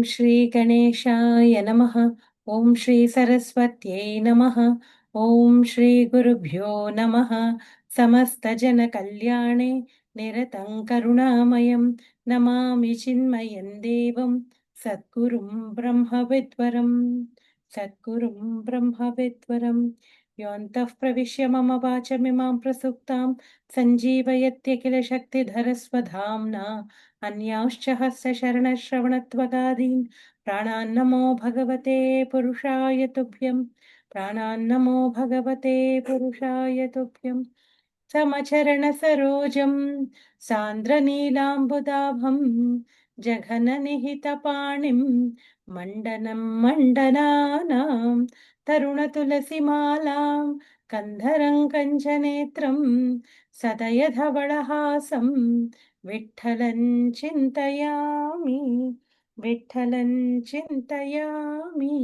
Shri Ganeshaya Namaha. Om Shri Saraswatyai Namaha. Om Shri Gurubhyo Namaha. Samasta Jana Kalyane Niratam Karunamayam Namami Chinmayam Devam Satgurum Brahma Vidvaram Satgurum Brahma Vidvaram Yontah Pravishya Mama Vachamimam Prasuktam Sanjeevayatya Kila Shakti Dharasvadhamna अन्यांश्च हस्तशरणश्रवणत्वगादीन् प्राणान्नमो भगवते पुरुषाय तुभ्यं प्राणान्नमो भगवते पुरुषाय तुभ्यं समचरणसरोजं सान्द्रनीलाम्बुदाभं जघननिहितपाणिं मण्डनं मण्डनानां तरुणतुलसीमालां कन्धरं कञ्चनेत्रं सदयधवळहासं विठ्ठलं चिन्तयामि विठ्ठलं चिन्तयामि.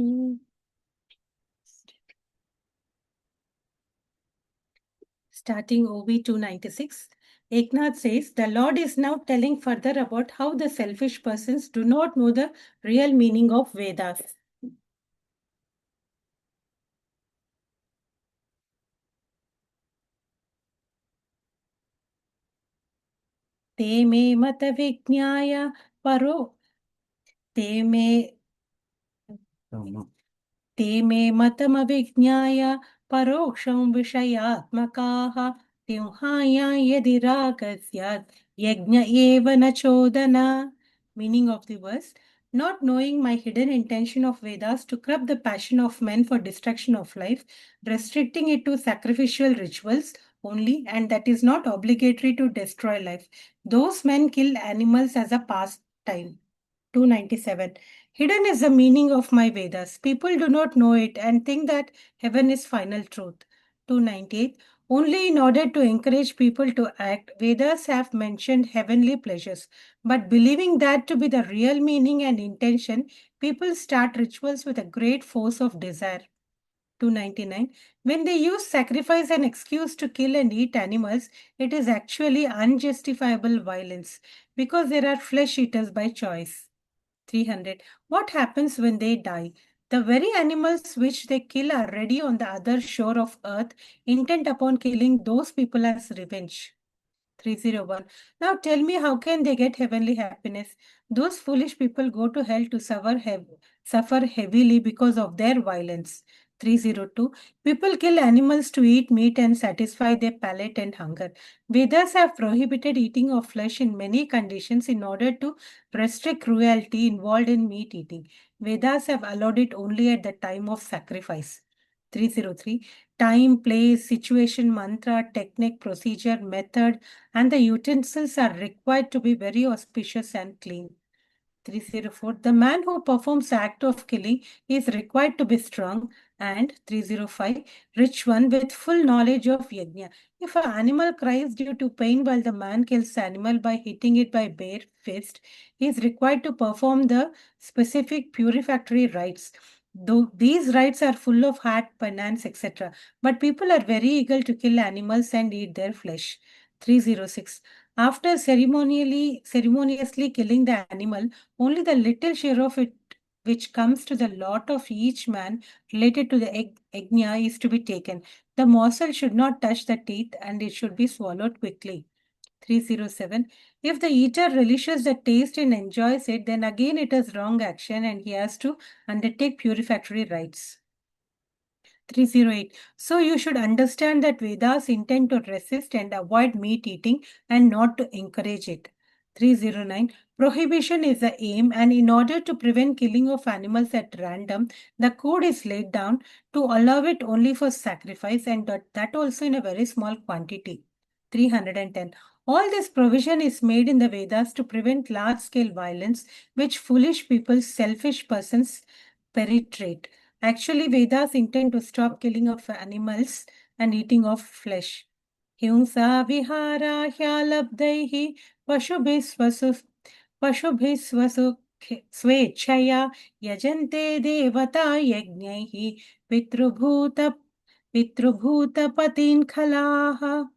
Starting OV 296, Eknath says, the Lord is now telling further about how the selfish persons do not know the real meaning of Vedas. Te me mata vijnaya paro. Te me ते मे मतमविज्ञाय परोक्षं विषयात्मकाः सिंहाय यदि रागः स्यात् यज्ञ एव न चोदना. Meaning of the verse: not knowing my hidden intention of Vedas to curb the passion of men for destruction of life, restricting it to sacrificial rituals only, and that is not obligatory to destroy life. Those men kill animals as a pastime. 297. Hidden is the meaning of my Vedas. People do not know it and think that heaven is final truth. 298. Only in order to encourage people to act, Vedas have mentioned heavenly pleasures. But believing that to be the real meaning and intention, people start rituals with a great force of desire. 299. When they use sacrifice and excuse to kill and eat animals, it is actually unjustifiable violence because there are flesh eaters by choice. 300. What happens when they die? The very animals which they kill are ready on the other shore of earth, intent upon killing those people as revenge. 301. Now tell me, how can they get heavenly happiness? Those foolish people go to hell to suffer heavily because of their violence. 302. People kill animals to eat meat and satisfy their palate and hunger. Vedas have prohibited eating of flesh in many conditions in order to restrict cruelty involved in meat eating. Vedas have allowed it only at the time of sacrifice. 303. Time, place, situation, mantra, technique, procedure, method, and the utensils are required to be very auspicious and clean. 304. The man who performs the act of killing is required to be strong. And 305. Rich one with full knowledge of yajna. If an animal cries due to pain while the man kills the animal by hitting it by bare fist, he is required to perform the specific purificatory rites. Though these rites are full of heart, penance, etc. But people are very eager to kill animals and eat their flesh. 306. After ceremoniously killing the animal, only the little share of it which comes to the lot of each man related to the yajna is to be taken. The morsel should not touch the teeth and it should be swallowed quickly. 307. If the eater relishes the taste and enjoys it, then again it is wrong action and he has to undertake purificatory rites. 308. So you should understand that Vedas intend to resist and avoid meat eating and not to encourage it. 309. Prohibition is the aim, and in order to prevent killing of animals at random, the code is laid down to allow it only for sacrifice, and that also in a very small quantity. 310. All this provision is made in the Vedas to prevent large-scale violence, which foolish people, selfish persons perpetrate. Actually, Vedas intend to stop killing of animals and eating of flesh. Himsa vihara hyalabdaihi pasubhisvasu swechaya yajante devata yagnaihi pitrubhuta patin khalaha.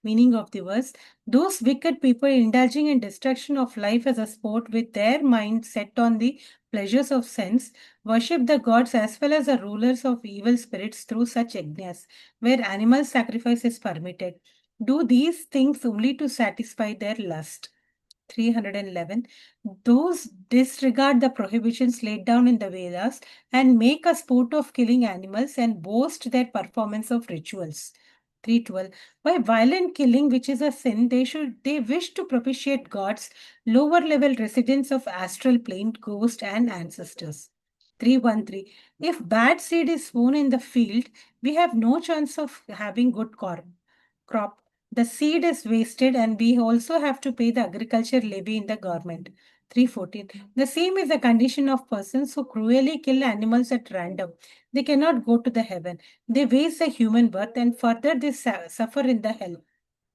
Meaning of the verse: those wicked people indulging in destruction of life as a sport with their mind set on the pleasures of sense, worship the gods as well as the rulers of evil spirits through such yajnas, where animal sacrifice is permitted. Do these things only to satisfy their lust. 311. Those disregard the prohibitions laid down in the Vedas and make a sport of killing animals and boast their performance of rituals. 312. By violent killing, which is a sin, they wish to propitiate gods, lower level residents of astral plane, ghosts, and ancestors. 313. If bad seed is sown in the field, we have no chance of having good crop. The seed is wasted, and we also have to pay the agriculture levy in the government. 314. The same is the condition of persons who cruelly kill animals at random. They cannot go to the heaven. They waste the human birth and further they suffer in the hell.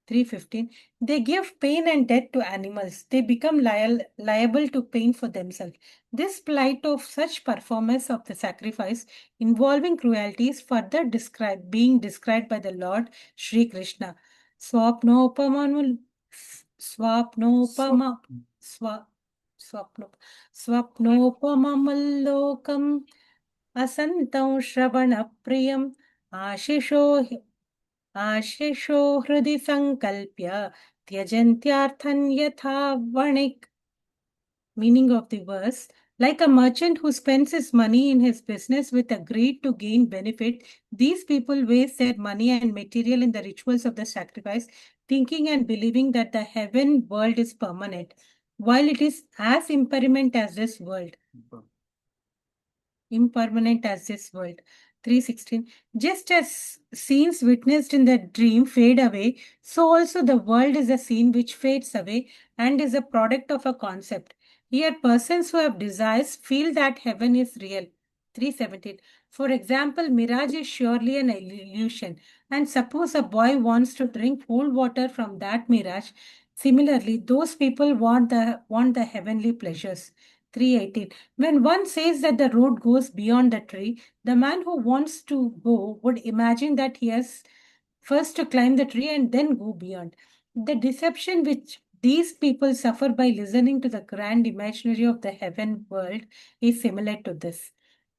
315. They give pain and death to animals. They become liable to pain for themselves. This plight of such performance of the sacrifice involving cruelty is further being described by the Lord Sri Krishna. Swapnopamanul Swapnopama Swa Swapno Swapnopamamallokam Asantam Shravana Priyam Ashisho आशिषो हृदि संकल्प्य त्यजन्त्यार्थं यथा वणिक्. Meaning of the verse: like a merchant who spends his money in his business with a greed to gain benefit, these people waste their money and material in the rituals of the sacrifice, thinking and believing that the heaven world is permanent, while it is as impermanent as this world. 316. Just as scenes witnessed in the dream fade away, so also the world is a scene which fades away and is a product of a concept. Here, persons who have desires feel that heaven is real. 317. For example, mirage is surely an illusion, and suppose a boy wants to drink cool water from that mirage. Similarly, those people want the heavenly pleasures. 318. When one says that the road goes beyond the tree, the man who wants to go would imagine that he has first to climb the tree and then go beyond. The deception which these people suffer by listening to the grand imaginary of the heaven world is similar to this.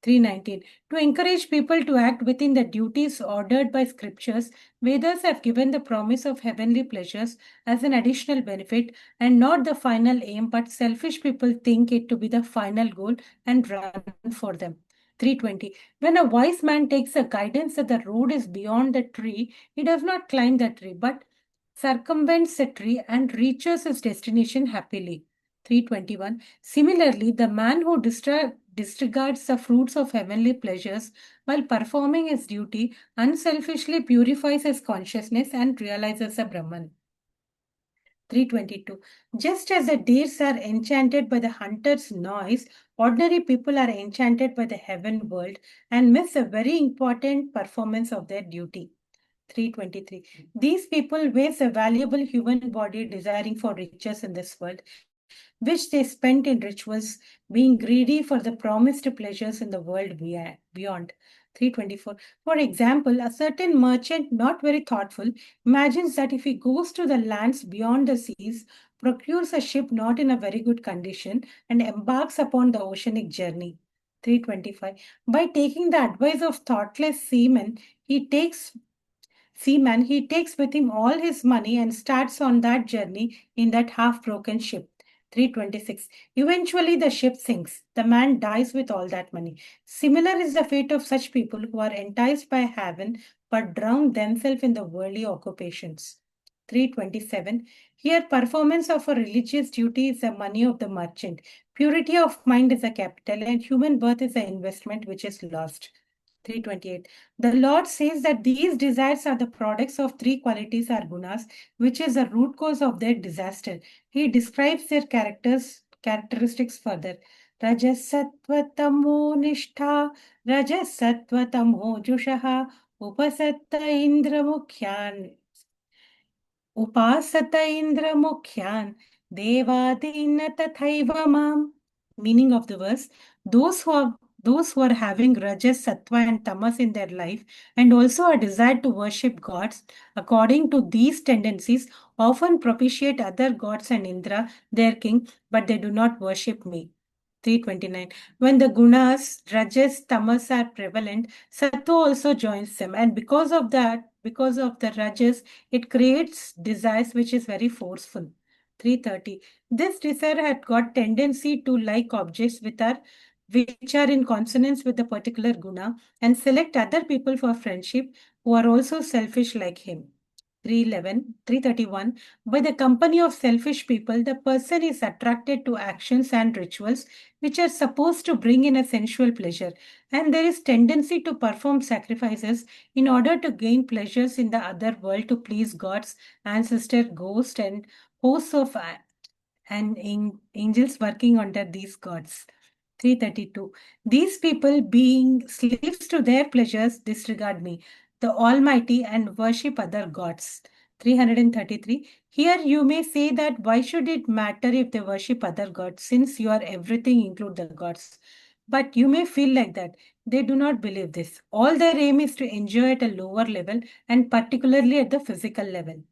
319. To encourage people to act within the duties ordered by scriptures, Vedas have given the promise of heavenly pleasures as an additional benefit and not the final aim, but selfish people think it to be the final goal and run for them. 320. When a wise man takes a guidance that the road is beyond the tree, he does not climb the tree, but circumvents the tree and reaches his destination happily. 321. Similarly, the man who disregards the fruits of heavenly pleasures while performing his duty unselfishly purifies his consciousness and realizes the Brahman. 322. Just as the deers are enchanted by the hunter's noise, ordinary people are enchanted by the heaven world and miss a very important performance of their duty. 323. These people waste a valuable human body desiring for riches in this world, which they spent in rituals, being greedy for the promised pleasures in the world beyond. 324. For example, a certain merchant, not very thoughtful, imagines that if he goes to the lands beyond the seas, procures a ship not in a very good condition, and embarks upon the oceanic journey. 325. By taking the advice of thoughtless seaman, he takes with him all his money and starts on that journey in that half-broken ship. 326. Eventually, the ship sinks. The man dies with all that money. Similar is the fate of such people who are enticed by heaven but drown themselves in the worldly occupations. 327. Here, performance of a religious duty is the money of the merchant. Purity of mind is a capital, and human birth is an investment which is lost. 328. The Lord says that these desires are the products of three qualities or gunas, which is the root cause of their disaster. He describes their characteristics further. Rajasattva tamo nishtha, rajasattva tamo jushaha, upasatta indra mukhyan, upasata indra mukhyan, devadina tathaiva mam. Meaning of the verse: those who are having rajas, sattva, and tamas in their life, and also a desire to worship gods, according to these tendencies, often propitiate other gods and Indra, their king, but they do not worship me. 329. When the gunas, rajas, tamas are prevalent, sattva also joins them. And because of that, because of the rajas, it creates desires which is very forceful. 330. This desire had got tendency to like objects which are in consonance with the particular guna and select other people for friendship who are also selfish like him. 311, 331. By the company of selfish people, the person is attracted to actions and rituals which are supposed to bring in a sensual pleasure, and there is tendency to perform sacrifices in order to gain pleasures in the other world to please gods, ancestor, ghosts, and hosts of angels working under these gods. 332. These people, being slaves to their pleasures, disregard me, the Almighty, and worship other gods. 333. Here you may say that why should it matter if they worship other gods, since you are everything, include the gods. But you may feel like that. They do not believe this. All their aim is to enjoy at a lower level and particularly at the physical level.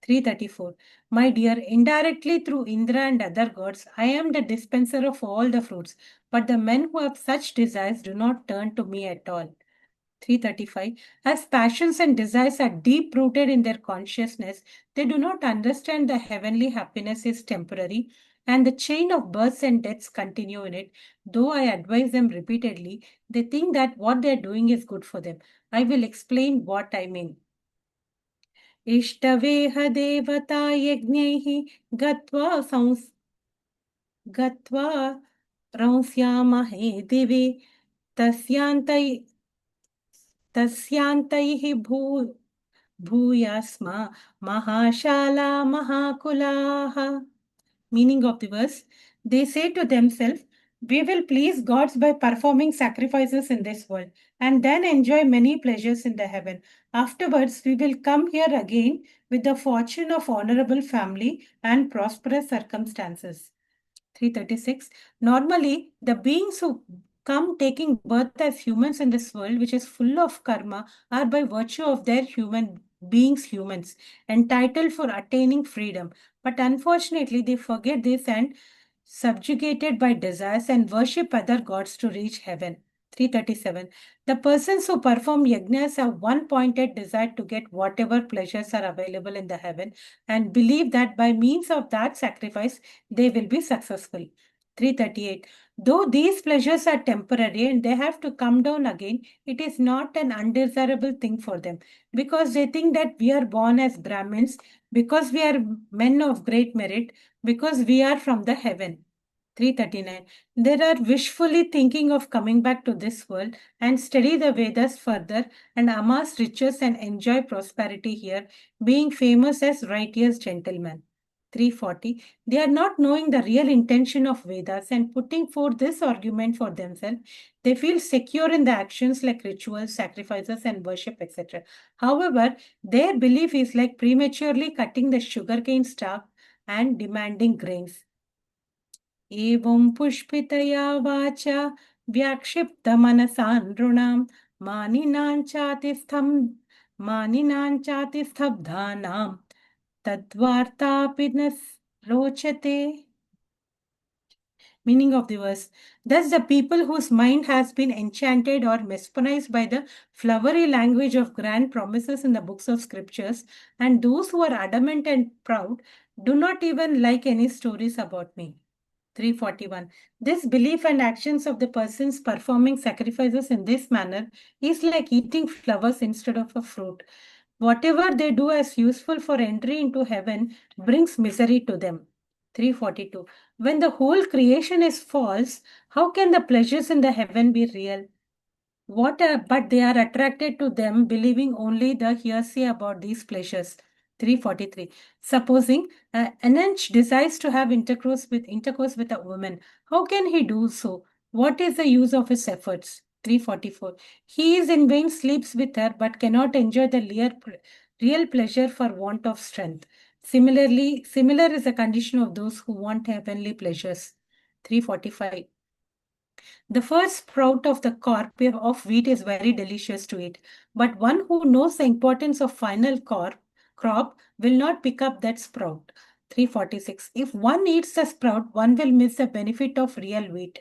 334. My dear, indirectly through Indra and other gods, I am the dispenser of all the fruits, but the men who have such desires do not turn to me at all. 335. As passions and desires are deep rooted in their consciousness, they do not understand the heavenly happiness is temporary and the chain of births and deaths continue in it. Though I advise them repeatedly, they think that what they are doing is good for them. I will explain what I mean. इष्टवेह देवता यज्ञैः गत्वा गत्वा रंस्यामहे दिवि तस्यान्तै तस्यान्तैः भूयास्मा महाशाला महाकुलाः. Meaning of the verse, they say to themselves, we will please gods by performing sacrifices in this world and then enjoy many pleasures in the heaven. Afterwards, we will come here again with the fortune of honorable family and prosperous circumstances. 336. Normally, the beings who come taking birth as humans in this world, which is full of karma, are by virtue of their humans, entitled for attaining freedom. But unfortunately, they forget this and subjugated by desires and worship other gods to reach heaven. 337. The persons who perform yajnas have one pointed desire to get whatever pleasures are available in the heaven and believe that by means of that sacrifice they will be successful. 338. Though these pleasures are temporary and they have to come down again, it is not an undesirable thing for them because they think that we are born as Brahmins, because we are men of great merit, because we are from the heaven. 339. There are wishfully thinking of coming back to this world and study the Vedas further and amass riches and enjoy prosperity here, being famous as righteous gentlemen. 340. They are not knowing the real intention of Vedas and putting forth this argument for themselves. They feel secure in the actions like rituals, sacrifices, and worship, etc. However, their belief is like prematurely cutting the sugarcane stalk and demanding grains. एवं पुष्पितया वाचा व्याक्षिप्तमनसा नृणां मानिनाञ्चातिस्तब्धानां तद्वार्तापि न रोचते. Meaning of the verse. Thus, the people whose mind has been enchanted or mesmerized by the flowery language of grand promises in the books of scriptures, and those who are adamant and proud, do not even like any stories about me. 341. This belief and actions of the persons performing sacrifices in this manner is like eating flowers instead of a fruit. Whatever they do as useful for entry into heaven brings misery to them. 342. When the whole creation is false, how can the pleasures in the heaven be real? But they are attracted to them, believing only the hearsay about these pleasures. 343. Supposing an inch desires to have intercourse with a woman, how can he do so? What is the use of his efforts? 344. He is in vain sleeps with her, but cannot enjoy the real pleasure for want of strength. Similar is the condition of those who want heavenly pleasures. 345. The first sprout of the crop of wheat is very delicious to eat, but one who knows the importance of final crop will not pick up that sprout. 346. If one eats the sprout, one will miss the benefit of real wheat.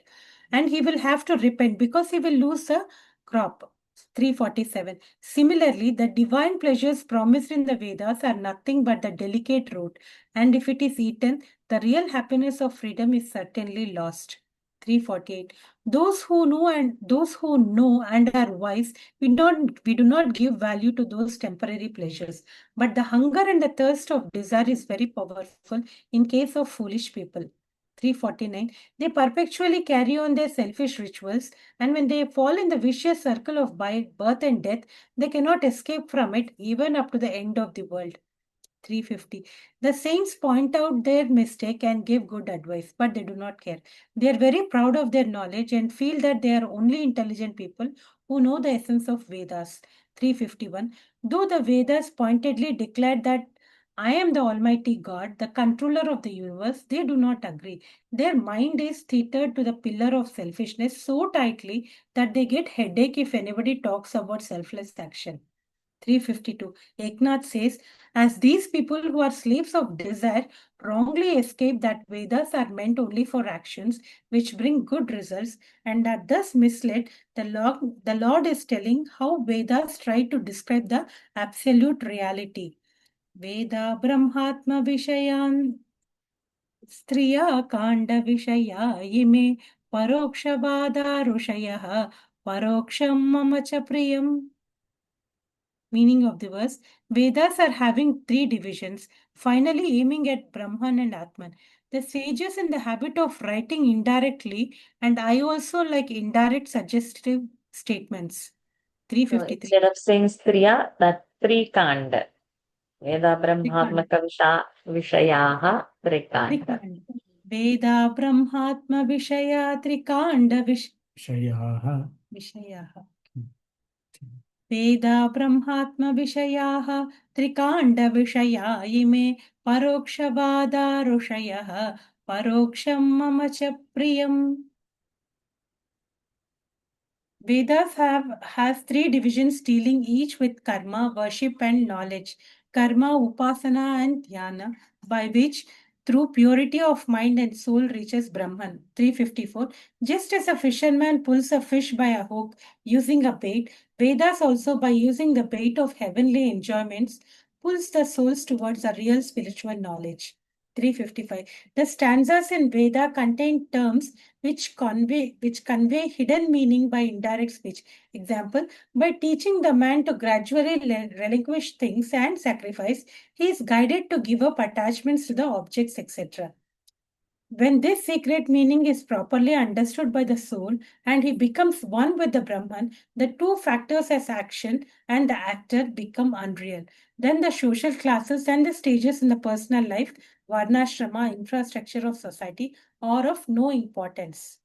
And he will have to repent because he will lose the crop. 347. Similarly, the divine pleasures promised in the Vedas are nothing but the delicate root. And if it is eaten, the real happiness of freedom is certainly lost. 348. Those who know and are wise, we do not give value to those temporary pleasures. But the hunger and the thirst of desire is very powerful in case of foolish people. 349. They perpetually carry on their selfish rituals, and when they fall in the vicious circle of birth and death, they cannot escape from it even up to the end of the world. 350. The saints point out their mistake and give good advice, but they do not care. They are very proud of their knowledge and feel that they are only intelligent people who know the essence of Vedas. 351. Though the Vedas pointedly declared that I am the Almighty God, the controller of the universe, they do not agree. Their mind is tethered to the pillar of selfishness so tightly that they get headache if anybody talks about selfless action. 352. Eknath says, as these people who are slaves of desire wrongly escape that Vedas are meant only for actions which bring good results and are thus misled, the Lord is telling how Vedas try to describe the absolute reality. Veda Brahmatma Vishayan Striya Kanda Vishaya Ime Parokshavada Rushaya Paroksham Mama Cha Priyam. Meaning of the verse, Vedas are having three divisions, finally aiming at Brahman and Atman. The sages in the habit of writing indirectly, and I also like indirect suggestive statements. So 353. instead of saying Striya, that Trikanda. Veda Trikanda. Brahmatmaka Vishayaha Trikanda. Trikanda. Veda Brahmatma Vishaya Trikanda Vishayaha. Vishayaha. वेदा ब्रह्मात्मविषयाः त्रिकाण्डविषया इमे परोक्षवादा ऋषयः परोक्षं मम च प्रियम्. Vedas has three divisions dealing each with karma, worship and knowledge. Karma, upasana and dhyana, by which through purity of mind and soul reaches Brahman. 354. Just as a fisherman pulls a fish by a hook using a bait, Vedas also by using the bait of heavenly enjoyments pulls the souls towards a real spiritual knowledge. 355. The stanzas in Veda contain terms which convey hidden meaning by indirect speech. Example, by teaching the man to gradually relinquish things and sacrifice, he is guided to give up attachments to the objects, etc. When this secret meaning is properly understood by the soul and he becomes one with the Brahman, the two factors as action and the actor become unreal. Then the social classes and the stages in the personal life, varnashrama, infrastructure of society, are of no importance.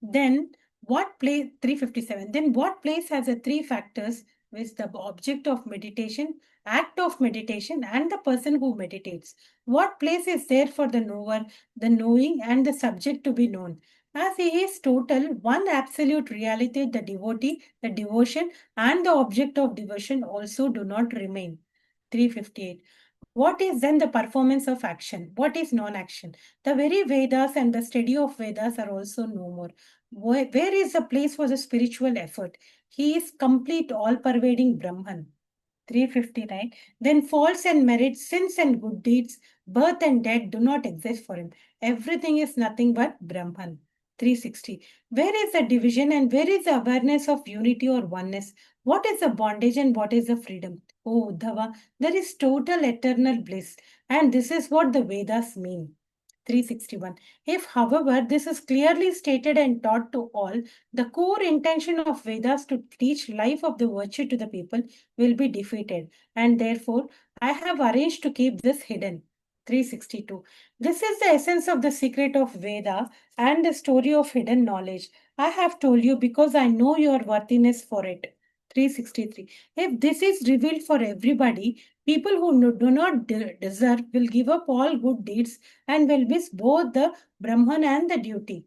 Then what place 357? Then what place has the three factors with the object of meditation, act of meditation, and the person who meditates? What place is there for the knower, the knowing, and the subject to be known? As he is total, one absolute reality, the devotee, the devotion, and the object of devotion also do not remain. 358. What is then the performance of action? What is non-action? The very Vedas and the study of Vedas are also no more. Where is the place for the spiritual effort? He is complete, all-pervading Brahman. 359. Then faults and merits, sins and good deeds, birth and death do not exist for him. Everything is nothing but Brahman. 360. Where is the division and where is the awareness of unity or oneness? What is the bondage and what is the freedom? Oh, Uddhava, there is total eternal bliss. And this is what the Vedas mean. 361. If, however, this is clearly stated and taught to all, the core intention of Vedas to teach life of the virtue to the people will be defeated, and therefore I have arranged to keep this hidden. 362. This is the essence of the secret of Veda and the story of hidden knowledge. I have told you because I know your worthiness for it. 363. If this is revealed for everybody, people who do not deserve will give up all good deeds and will miss both the Brahman and the duty.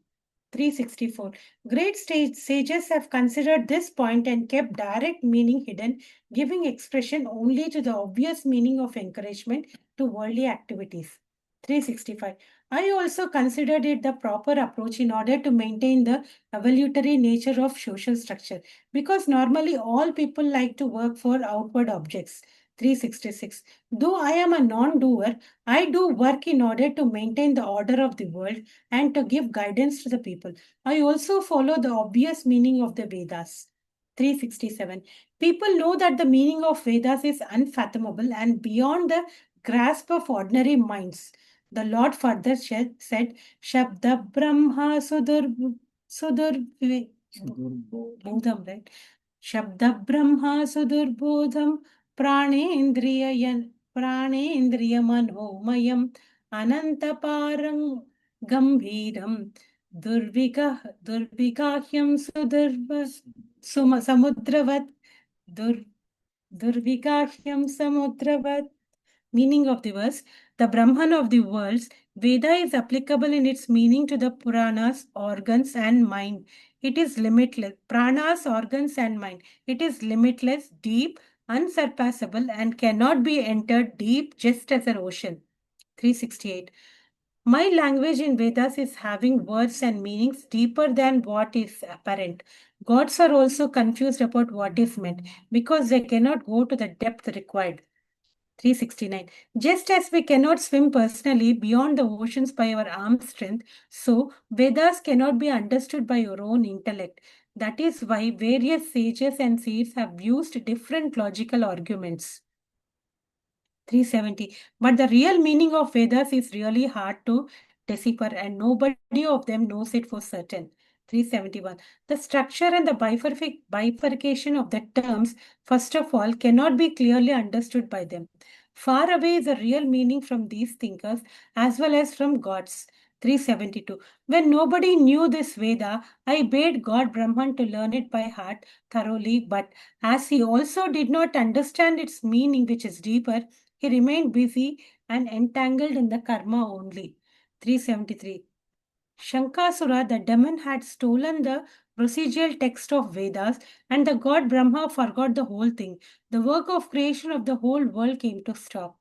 364. Great sages have considered this point and kept direct meaning hidden, giving expression only to the obvious meaning of encouragement to worldly activities. 365. I also considered it the proper approach in order to maintain the evolutionary nature of social structure, because normally all people like to work for outward objects. 366. Though I am a non doer, I do work in order to maintain the order of the world and to give guidance to the people. I also follow the obvious meaning of the Vedas. 367. People know that the meaning of Vedas is unfathomable and beyond the grasp of ordinary minds. The Lord further said, Shabda Brahma Sudur Bodham, right? Shabda Brahma Sudurbodham Pranendriya Manomayam Anantaparang Gambhiram Durvigahyam Samudravat Dur Durvigahyam Samudravat. Meaning of the verse: the Brahman of the worlds. Veda is applicable in its meaning to the Puranas, organs, and mind. It is limitless. Pranas, organs, and mind. It is limitless, deep, unsurpassable, and cannot be entered deep just as an ocean. 368. My language in Vedas is having words and meanings deeper than what is apparent. Gods are also confused about what is meant because they cannot go to the depth required. 369. Just as we cannot swim personally beyond the oceans by our arm strength, so Vedas cannot be understood by your own intellect. That is why various sages and seers have used different logical arguments. 370. But the real meaning of Vedas is really hard to decipher, and nobody of them knows it for certain. 371. The structure and the bifurcation of the terms, first of all, cannot be clearly understood by them. Far away is the real meaning from these thinkers as well as from gods. 372. When nobody knew this Veda, I bade God Brahman to learn it by heart thoroughly, but as he also did not understand its meaning, which is deeper, he remained busy and entangled in the karma only. 373. Shankasura, the demon, had stolen the procedural text of Vedas, and the god Brahma forgot the whole thing. The work of creation of the whole world came to stop.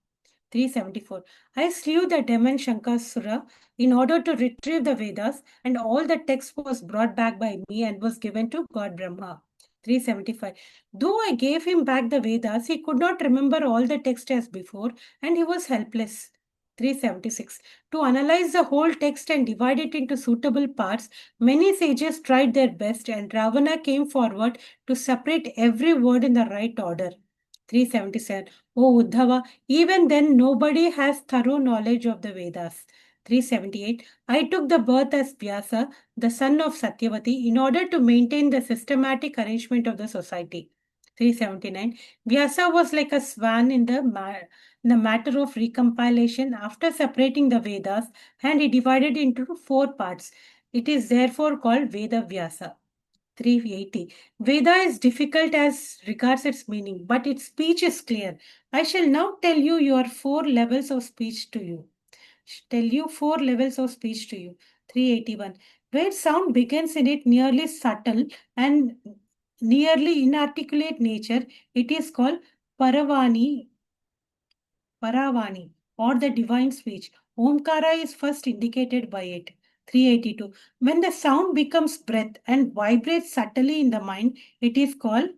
374. I slew the demon Shankasura in order to retrieve the Vedas, and all the text was brought back by me and was given to God Brahma. 375. Though I gave him back the Vedas, he could not remember all the text as before, and he was helpless. 376. To analyze the whole text and divide it into suitable parts, many sages tried their best, and Ravana came forward to separate every word in the right order. 377. Oh Uddhava, even then nobody has thorough knowledge of the Vedas. 378. I took the birth as Vyasa, the son of Satyavati, in order to maintain the systematic arrangement of the society. 379. Vyasa was like a swan in the matter of recompilation after separating the Vedas, and he divided it into four parts. It is therefore called Veda Vyasa. 380. Veda is difficult as regards its meaning, but its speech is clear. I shall now tell you your four levels of speech to you. Tell you four levels of speech to you. 381. Where sound begins in it nearly subtle and nearly inarticulate nature, it is called Paravani Paravani, or the divine speech. Omkara is first indicated by it. 382. When the sound becomes breath and vibrates subtly in the mind, it is called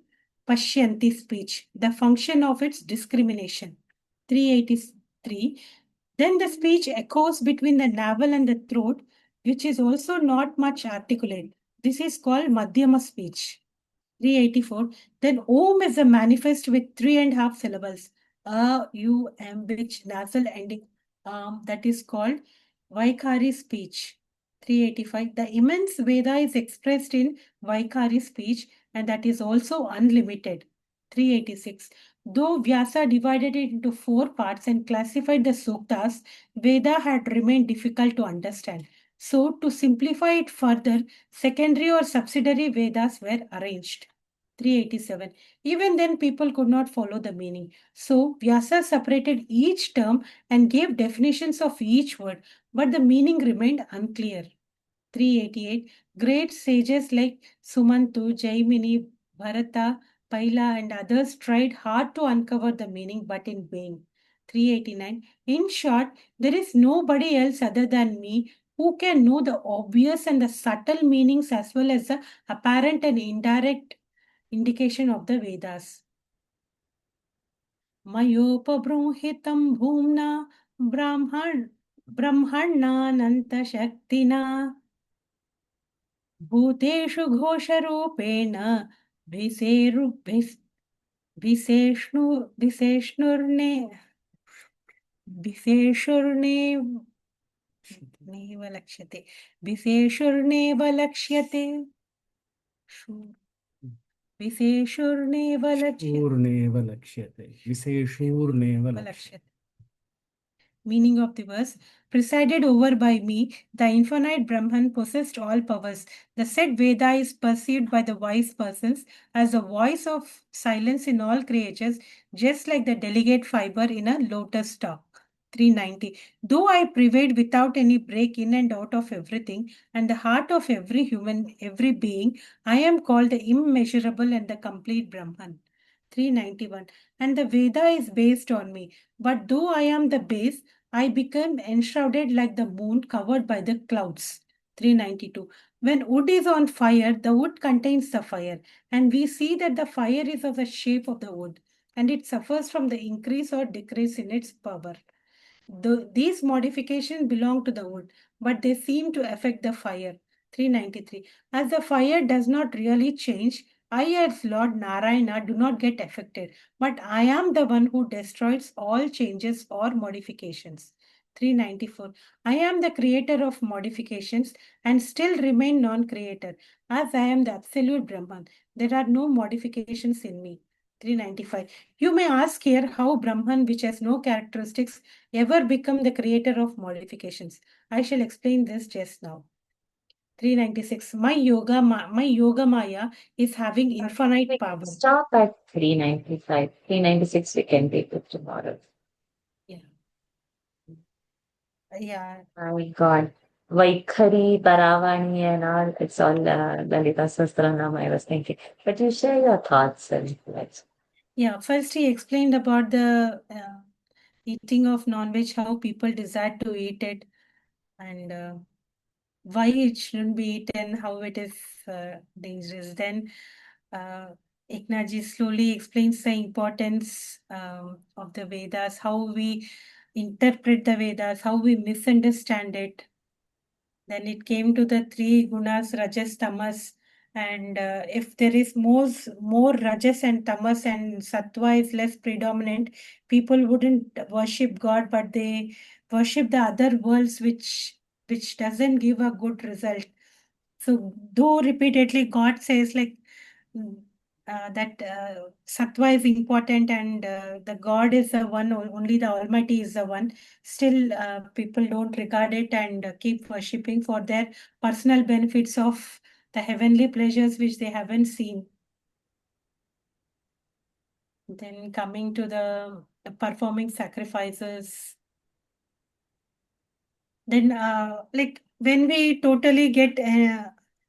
Pashyanti speech, the function of its discrimination. 383. Then the speech echoes between the navel and the throat, which is also not much articulate. This is called Madhyama speech. 384. Then Om is a manifest with 3.5 syllables. which nasal ending that is called Vaikari speech. 385. The immense Veda is expressed in Vaikari speech, and that is also unlimited. 386. Though Vyasa divided it into four parts and classified the suktas, Veda had remained difficult to understand. So, to simplify it further, secondary or subsidiary Vedas were arranged. 387. Even then, people could not follow the meaning. So, Vyasa separated each term and gave definitions of each word, but the meaning remained unclear. 388. Great sages like Sumantu, Jaimini, Bharata, Paila, and others tried hard to uncover the meaning, but in vain. 389. In short, there is nobody else other than me who can know the obvious and the subtle meanings as well as the apparent and indirect indication of the Vedas. मयोपबृंहितं भूम्ना ब्रह्मणानन्तशक्तिना भूतेषु घोषरूपेण भिसेरुभिस् विशेष्णु विशेष्णुर्ने विशेषुर्ने नैव लक्ष्यते विशेषुर्नेव लक्ष्यते विशेषुर्नेव लक्ष्यते विशेषूर्नेव लक्ष्यते. Meaning of the verse: presided over by me, the infinite Brahman possessed all powers. The said Veda is perceived by the wise persons as the voice of silence in all creatures, just like the delicate fiber in a lotus stalk. 390. Though I pervade without any break in and out of everything, and the heart of every human, every being, I am called the immeasurable and the complete Brahman. 391. And the Veda is based on me. But though I am the base, I become enshrouded like the moon covered by the clouds. 392. When wood is on fire, the wood contains the fire, and we see that the fire is of the shape of the wood, and it suffers from the increase or decrease in its power. These modifications belong to the wood, but they seem to affect the fire. 393. As the fire does not really change, I, as Lord Narayana, do not get affected, but I am the one who destroys all changes or modifications. 394. I am the creator of modifications and still remain non creator, as I am the absolute Brahman. There are no modifications in me. 395. You may ask here how Brahman, which has no characteristics, ever become the creator of modifications. I shall explain this just now. 396. My yoga Maya is having infinite We power. can stop at 395. 396 we can take it tomorrow. Yeah. My God. Vaikhari, Taravani and all, it's all Lalita Sahasranam I was thinking. But you share your thoughts and let's. Yeah, first he explained about the eating of non-veg, how people desire to eat it, and why it shouldn't be eaten, how it is dangerous. Then Eknathi slowly explains the importance of the Vedas, how we interpret the Vedas, how we misunderstand it. Then it came to the three gunas, Rajas, Tamas, and if there is more Rajas and Tamas and Sattva is less predominant, people wouldn't worship God, but they worship the other worlds, which doesn't give a good result. So, though repeatedly God says like that Sattva is important and the God is the one, only the Almighty is the one, still people don't regard it and keep worshipping for their personal benefits of the heavenly pleasures which they haven't seen. Then coming to the performing sacrifices. Then like when we totally get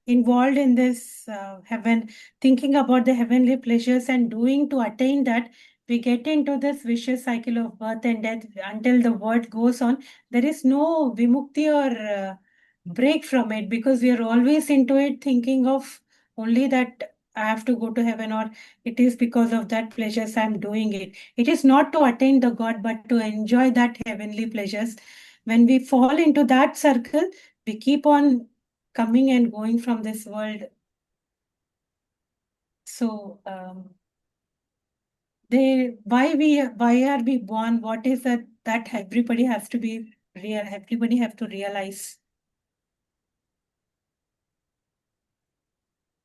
involved in this heaven, thinking about the heavenly pleasures and doing to attain that, we get into this vicious cycle of birth and death until the world goes on. There is no vimukti or break from it, because we are always into it thinking of only that I have to go to heaven, or it is because of that pleasures I'm doing it. It is not to attain the God, but to enjoy that heavenly pleasures. When we fall into that circle, we keep on coming and going from this world. So why are we born? What is that everybody has to be real? Everybody have to realize.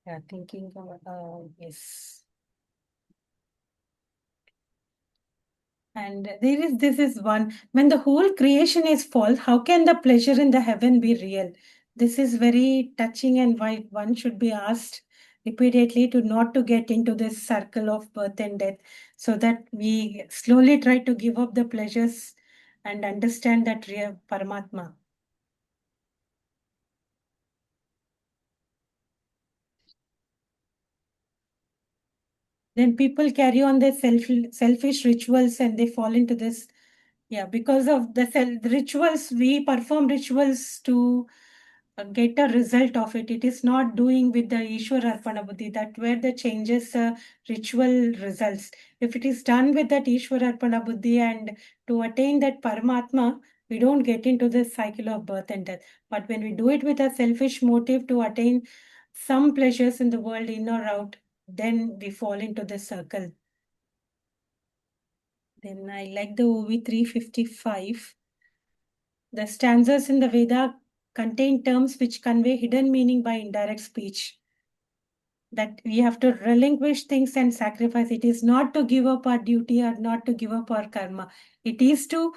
Yeah, thinking yes. And this is one. When the whole creation is false, how can the pleasure in the heaven be real? This is very touching, and why one should be asked repeatedly to not to get into this circle of birth and death, so that we slowly try to give up the pleasures and understand that real Paramatma. Then people carry on their selfish rituals and they fall into this. Yeah, because of the rituals, we perform rituals to get a result of it. It is not doing with the Ishwar Arpana Buddhi, that where the changes ritual results. If it is done with that Ishwar Arpana Buddhi and to attain that Paramatma, we don't get into this cycle of birth and death. But when we do it with a selfish motive to attain some pleasures in the world, in or out, then we fall into this circle. Then I like the OV 355. The stanzas in the Veda contain terms which convey hidden meaning by indirect speech. That we have to relinquish things and sacrifice. It is not to give up our duty or not to give up our karma. It is to,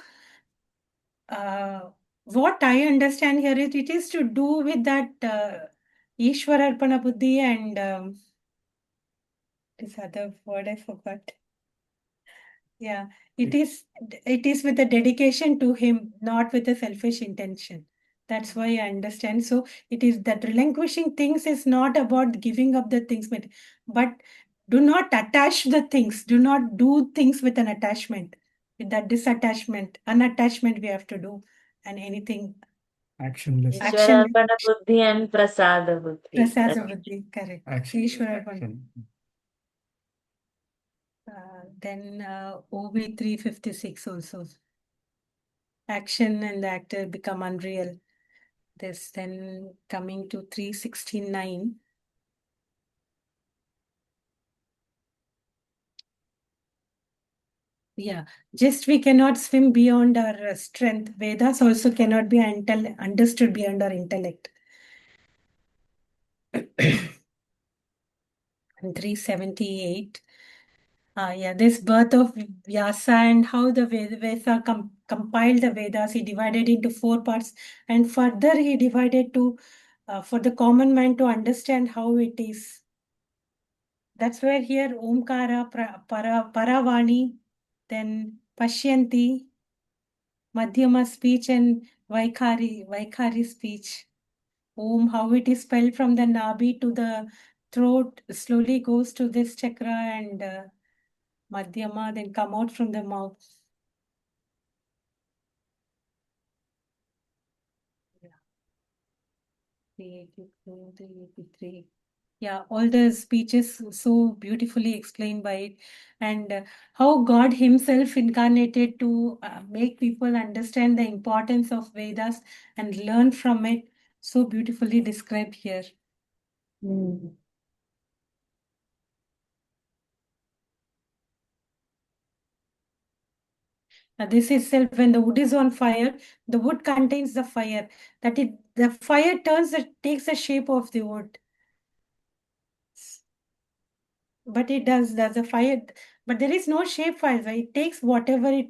what I understand here is it is to do with that Ishwara Arpana Buddhi and this other word I forgot. Yeah, it is with a dedication to him, not with a selfish intention. That's why I understand. So it is that relinquishing things is not about giving up the things, but do not attach the things. Do not do things with an attachment. With that disattachment, unattachment we have to do, and anything Actionless. action. Ishwararpana buddhi and prasada buddhi. Prasada buddhi, correct. Action. Ishwara Arpana. Action. Then OV 356 also. Action and the actor become unreal. This then coming to 369. Yeah, just we cannot swim beyond our strength. Vedas also cannot be understood beyond our intellect. And 378. Yeah, this birth of Vyasa and how the Vyasa compiled the Vedas. He divided into 4 parts, and further he divided to for the common man to understand how it is. That's where here Omkara, Paravani, then Pashyanti, Madhyama speech, and Vaikhari speech. Om, how it is spelled from the Nabi to the throat, slowly goes to this chakra and Madhyama, then come out from the mouth. Yeah. 382, 383. Yeah, all the speeches so beautifully explained by it, and how God Himself incarnated to make people understand the importance of Vedas and learn from it. So beautifully described here. Mm. This itself, when the wood is on fire, the wood contains the fire. The fire takes the shape of the wood. But it does, there's a fire, but there is no shape fire. It takes whatever it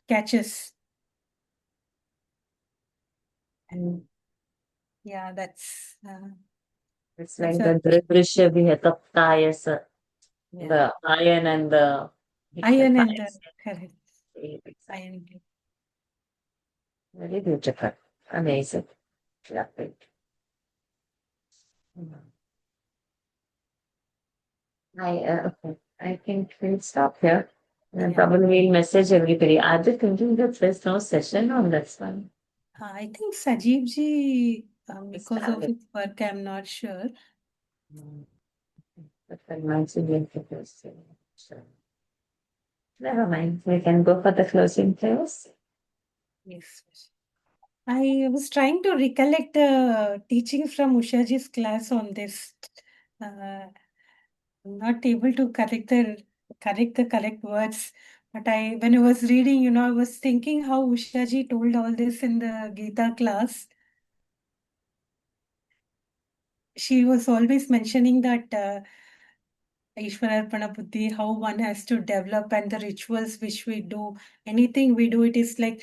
catches. And Yeah, that's it's that's like a the Drisha Vihataptaya, yeah. the iron and the Iron and the fires. correct. Exactly. Iron. Very beautiful. Amazing. Lovely. Okay. I think we'll stop here. And Yeah. probably we'll message everybody. Are they thinking that there's no session on this one? I think Sajeev ji, because of Started. his work, I'm not sure. But then mine's in the introduction. So, never mind. We can go for the closing close. Yes. I was trying to recollect the teachings from Ushaji's class on this. I'm not able to correct words. But when I was reading, I was thinking how Ushaji told all this in the Gita class. She was always mentioning that Ishwararpana Buddhi, how one has to develop and the rituals which we do, anything we do, it is like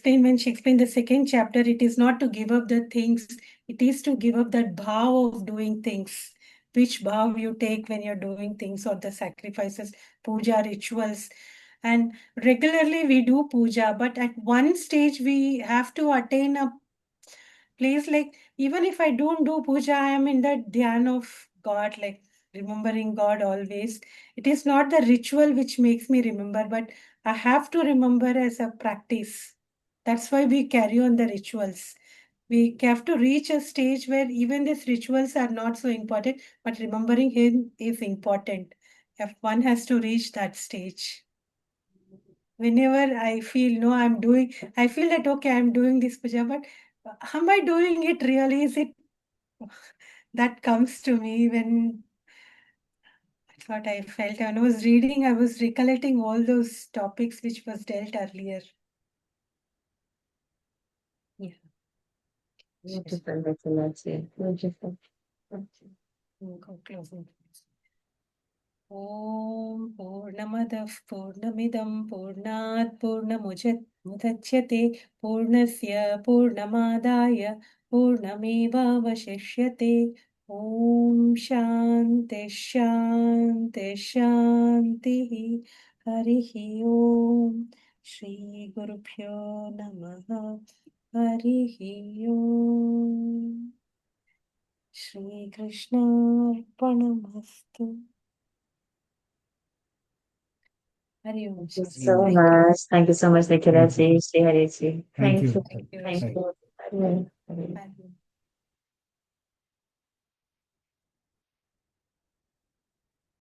when she explained the second chapter, it is not to give up the things, it is to give up that bhav of doing things. Which bhav you take when you're doing things or the sacrifices, puja, rituals. And regularly we do puja, but at one stage we have to attain a place like, even if I don't do puja, I am in that dhyan of God, like remembering God always. It is not the ritual which makes me remember, but I have to remember as a practice. That's why we carry on the rituals. We have to reach a stage where even these rituals are not so important, but remembering Him is important. If one has to reach that stage. Whenever I feel, no, I feel that, okay, I'm doing this puja, but am I doing it really? Is it that comes to me when that's what I felt. When I was reading, I was recollecting all those topics which was dealt earlier. Yeah. Beautiful, Eknathi. Beautiful. Go closing. ॐ पूर्णमदः पूर्णमिदं पूर्णात् मुदच्यते पूर्णस्य पूर्णमादाय पूर्णमेवावशिष्यते ॐ शान्ति शान्ति शान्तिः हरिः ॐ श्रीगुरुभ्यो नमः हरिः ॐ श्रीकृष्णार्पणमस्तु Hari Om. Thank you Shastri. so Hariom. much. Thank you so much, Thank Nikhilji, you. Sri Hariji. Thank Thank you. you. Thank you. Thank Bye. you. Hare Hare. Hari Om.